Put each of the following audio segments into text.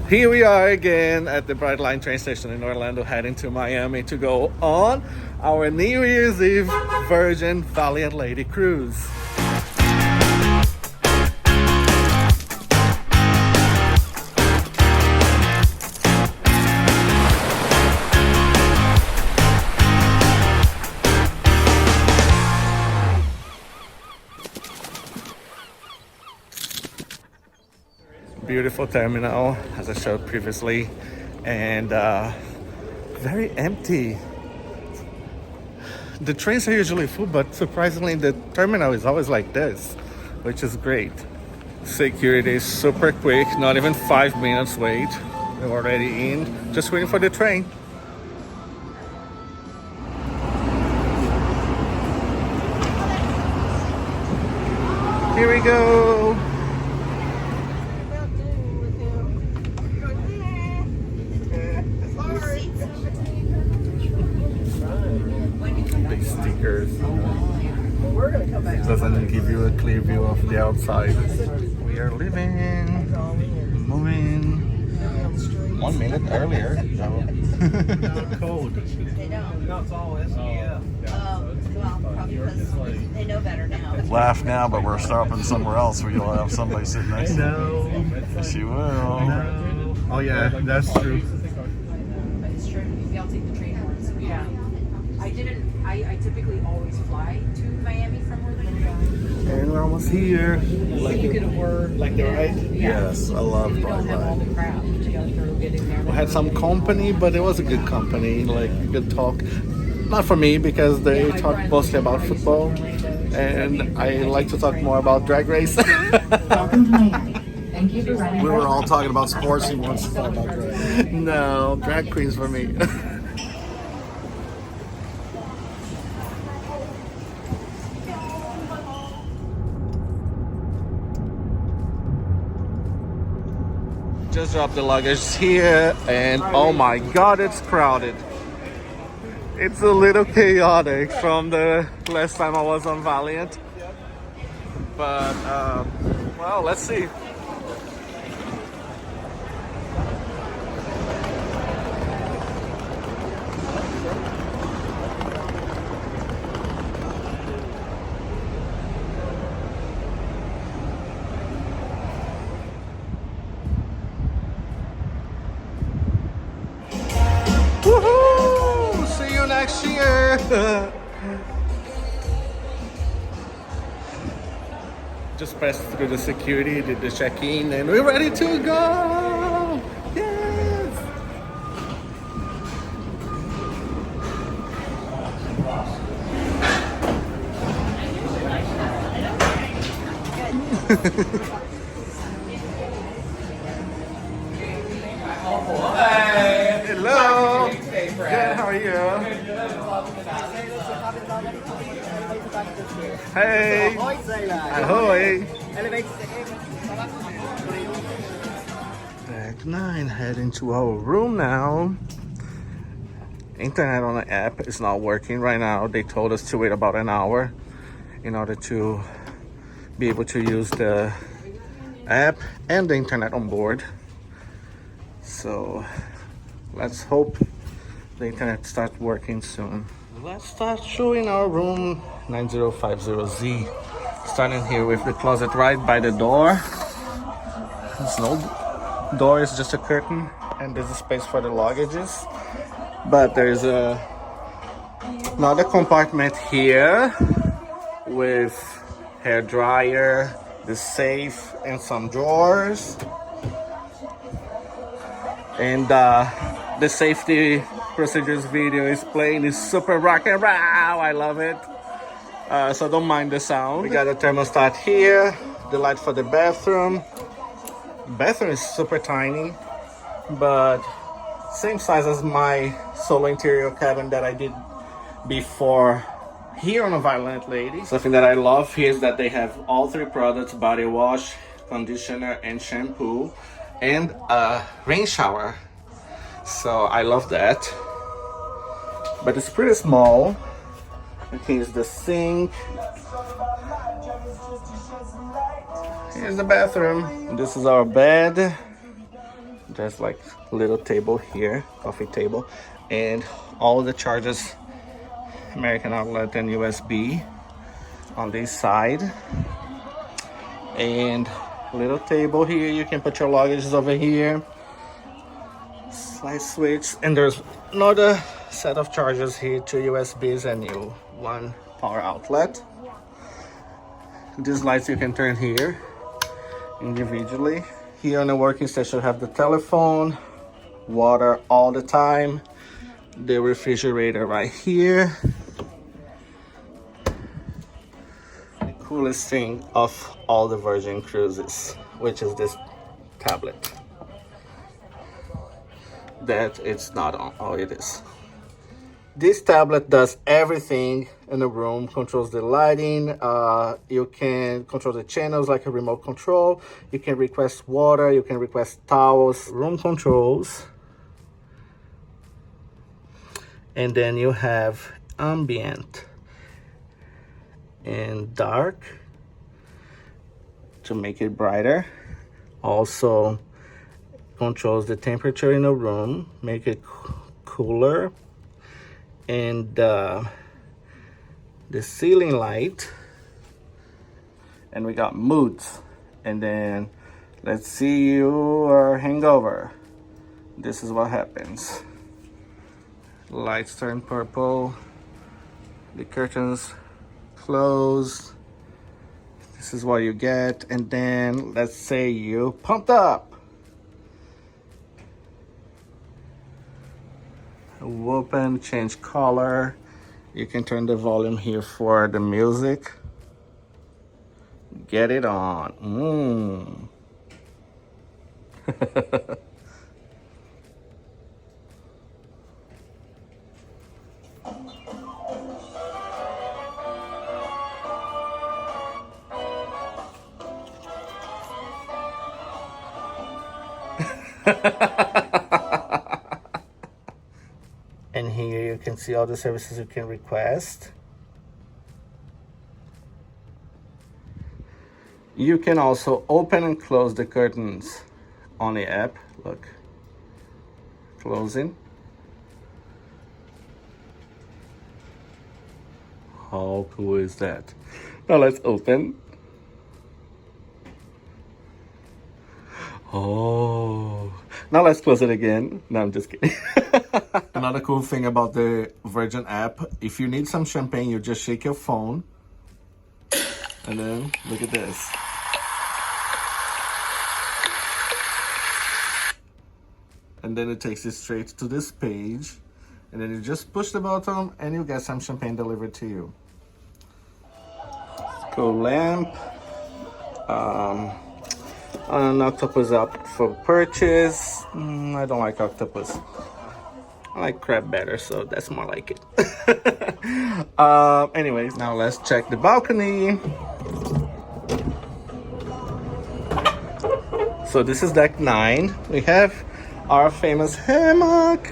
Here we are again at the Bright Line train station in Orlando, heading to Miami to go on our New Year's Eve Virgin Valiant Lady cruise. Beautiful terminal, as I showed previously, and very empty. The trains are usually full, but surprisingly the terminal is always like this, which is great. Security is super quick, not even 5 minutes wait. We're already in, just waiting for the train. Here we go. Doesn't give you a clear view of the outside. We are leaving, moving 1 minute earlier. Code. They don't. No, it's all SPF. Well, probably because they know better now. Laugh now, but we're stopping somewhere else where you'll have somebody sitting next to you. No. Yes, you will. No. Oh yeah, that's true. But it's true. Y'all take the train once. Yeah. I typically always fly to Miami from Orlando. And we're almost here. Like you could afford like the ride? Yeah. Yes, I love you don't have all Bright the crap to go through getting there. We had some company, but it was a good company, like good talk. Not for me, because they talk mostly about football, and I like to talk more about drag race. Welcome to Miami. Thank you for riding. We were all talking about sports. He wants to talk about drag. No, drag queens for me. Just dropped the luggage here, and oh my god, it's crowded. It's a little chaotic from the last time I was on Valiant, but well, let's see. Woohoo! See you next year! Just passed through the security, did the check-in, and we're ready to go! Yes! Hello! Good, how are you? Hey! Ahoy! Deck 9, heading to our room now. Internet on the app is not working right now. They told us to wait about an hour in order to be able to use the app and the internet on board. So let's hope the internet starts working soon. Let's start showing our room 9050Z. Starting here with the closet right by the door. There's no door, it's just a curtain, and there's a space for the luggages. But there's another compartment here with hair dryer, the safe, and some drawers. And the safety procedures video is playing. It's super rock and roll. I love it. So don't mind the sound. We got a thermostat here, the light for the bathroom. Bathroom is super tiny, but same size as my solo interior cabin that I did before here on a Valiant Lady. Something that I love here is that they have all three products: body wash, conditioner, and shampoo, and a rain shower. So I love that. But it's pretty small. And here's the sink. Here's the bathroom. This is our bed. There's like a little table here, coffee table, and all the chargers, American outlet and USB on this side. And a little table here, you can put your luggage over here. Slide switch, and there's another set of chargers here, 2 USBs and one power outlet. These lights you can turn here individually. Here on the working station, you have the telephone, water all the time, the refrigerator right here. The coolest thing of all the Virgin cruises, which is this tablet. That it's not on. Oh, it is. This tablet does everything in the room, controls the lighting, you can control the channels like a remote control, you can request water, you can request towels, room controls, and then you have ambient and dark to make it brighter. Also controls the temperature in the room, make it cooler. And the ceiling light, and we got moods, and then let's see your hangover. This is what happens. Lights turn purple, the curtains close. This is what you get. And then let's say you pumped up. Open, change color. You can turn the volume here for the music. Get it on. And here you can see all the services you can request. You can also open and close the curtains on the app. Look, closing. How cool is that? Now let's open. Oh, now let's close it again. No, I'm just kidding. Another cool thing about the Virgin app, if you need some champagne, you just shake your phone. And then, look at this. And then it takes you straight to this page. And then you just push the button and you get some champagne delivered to you. Cool lamp. An octopus up for purchase. I don't like octopus. I like crab better, so that's more like it. Anyways, now let's check the balcony. So this is deck 9. We have our famous hammock,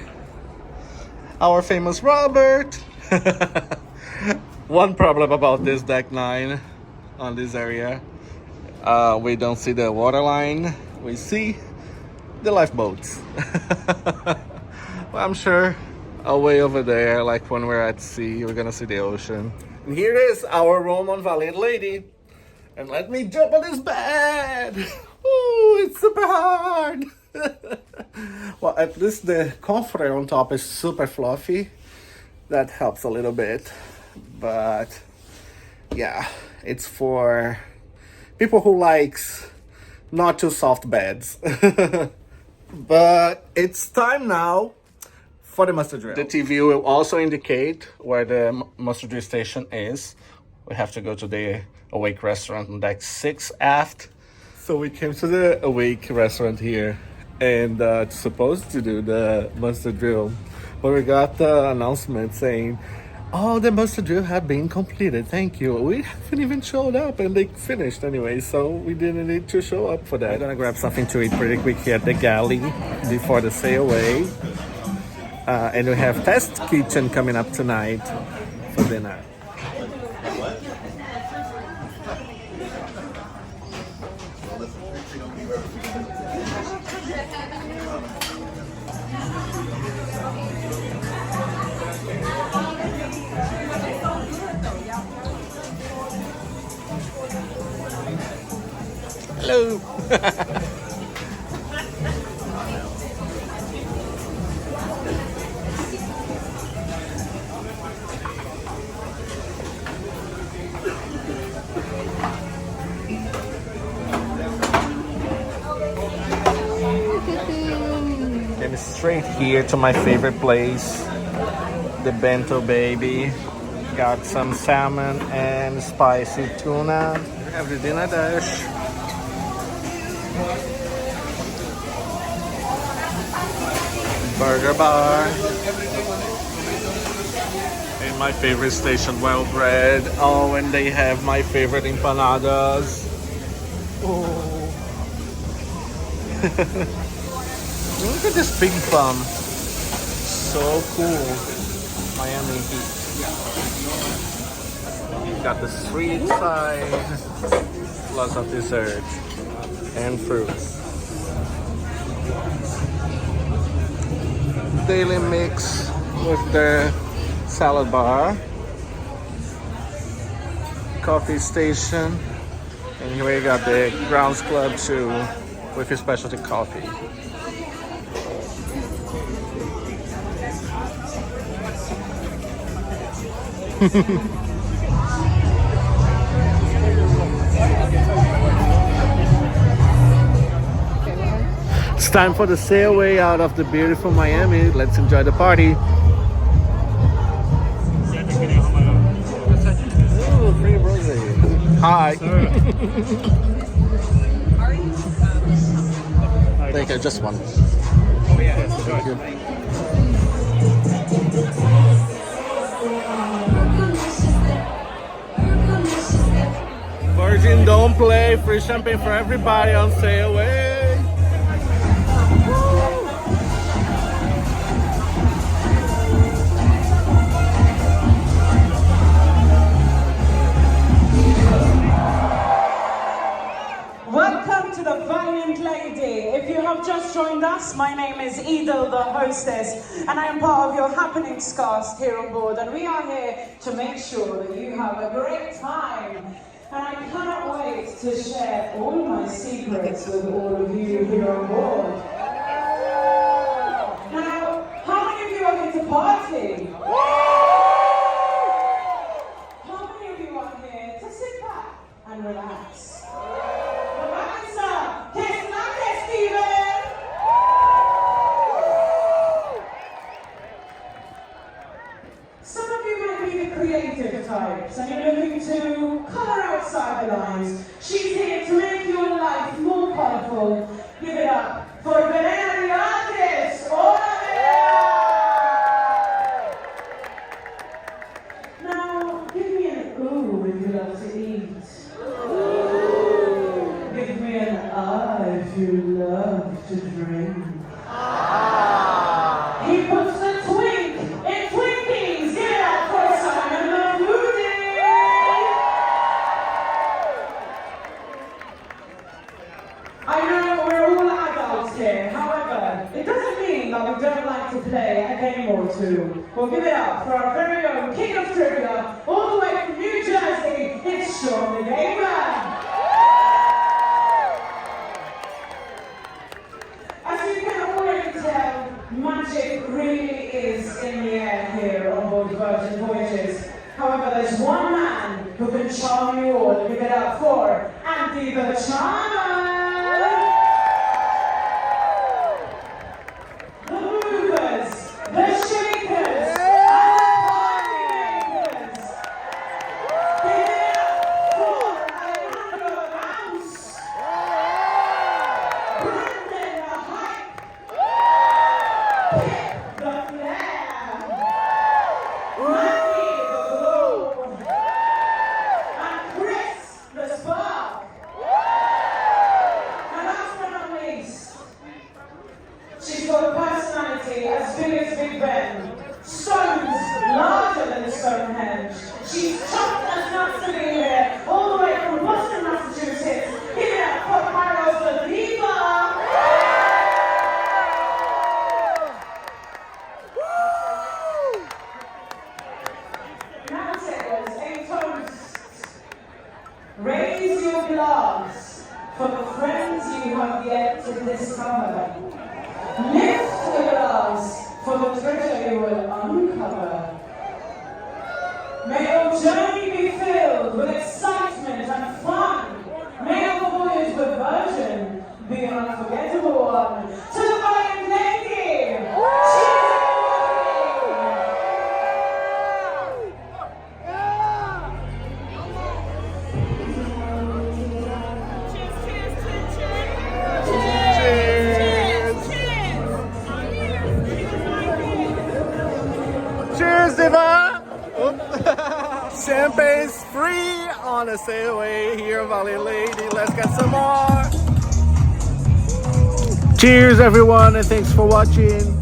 our famous Robert. One problem about this deck 9 on this area, we don't see the water line. We see the lifeboats. Well, I'm sure away over there, like when we're at sea, we're gonna see the ocean. And here is our room on Valiant Lady. And let me jump on this bed. Ooh, it's super hard. Well, at least the comforter on top is super fluffy. That helps a little bit. But yeah, it's for people who likes not too soft beds. But it's time now for the mustard drill. The TV will also indicate where the mustard drill station is. We have to go to the Awake restaurant on deck 6 aft. So we came to the Awake restaurant here and it's supposed to do the mustard drill. But we got the announcement saying, oh, the mustard drill had been completed. Thank you. We haven't even showed up and they finished anyway, so we didn't need to show up for that. I'm gonna grab something to eat pretty quick here at the Galley before the sail away. And we have test kitchen coming up tonight for dinner. you. Came straight here to my favorite place, the Bento Baby. Got some salmon and spicy tuna. We have the dinner dish. Burger bar. And my favorite station, well bread. Oh, and they have my favorite empanadas. Oh. Look at this pig farm. So cool. Miami heat. Got the sweet side, lots of dessert and fruits. Daily mix with the salad bar. Coffee station. And here we got the Grounds Club too, with your specialty coffee. It's time for the sail away out of the beautiful Miami. Let's enjoy the party. Oh, free rosé. Hi. Thank you, just one. Oh yeah, thank you. Virgin don't play, free champagne for everybody on sail away. Welcome to the Valiant Lady. If you have just joined us, my name is Edel, the hostess, and I am part of your happenings cast here on board, and we are here to make sure that you have a great time. And I cannot wait to share all my secrets with all of you here on board. Now, how many of you are here to party? How many of you are here to sit back and relax? Some of you might be the creative types and you're looking to colour outside the lines. She's here to make your life more colourful. Give it up for Banana the artist! Now, give me an ooh if you love to eat. Ooh. Give me an ah if you love to drink. He puts the twink in Twinkies. Give it up for Simon the Foodie. I know we're all adults here. However, it doesn't mean that we don't like to play a game or two. We'll give it up for our very own King of Trivia, all the way from New Jersey. It's Sean the Gamer. As you can already tell, magic really is in the air here on board Virgin Voyages. However, there's one man who can charm you all. Give it up for Andy the Charmer! The movers, the shakers, and the party makers! Give it up for Alejandro Mouse! Brandon the Hype! The Flair! Maggie the Glow! And Chris the Spark! And last but not least, she's got a personality as big as Big Ben, stones larger than Stonehenge. She's chopped as nuts to be here, all the way from Boston, Massachusetts. Give it up for Pyros the Diva! Now sailors, a toast. Raise your glass for the friends Cheers, Diva! Champagne's free on a sailaway here, Valiant Lady. Let's get some more. Cheers, everyone, and thanks for watching.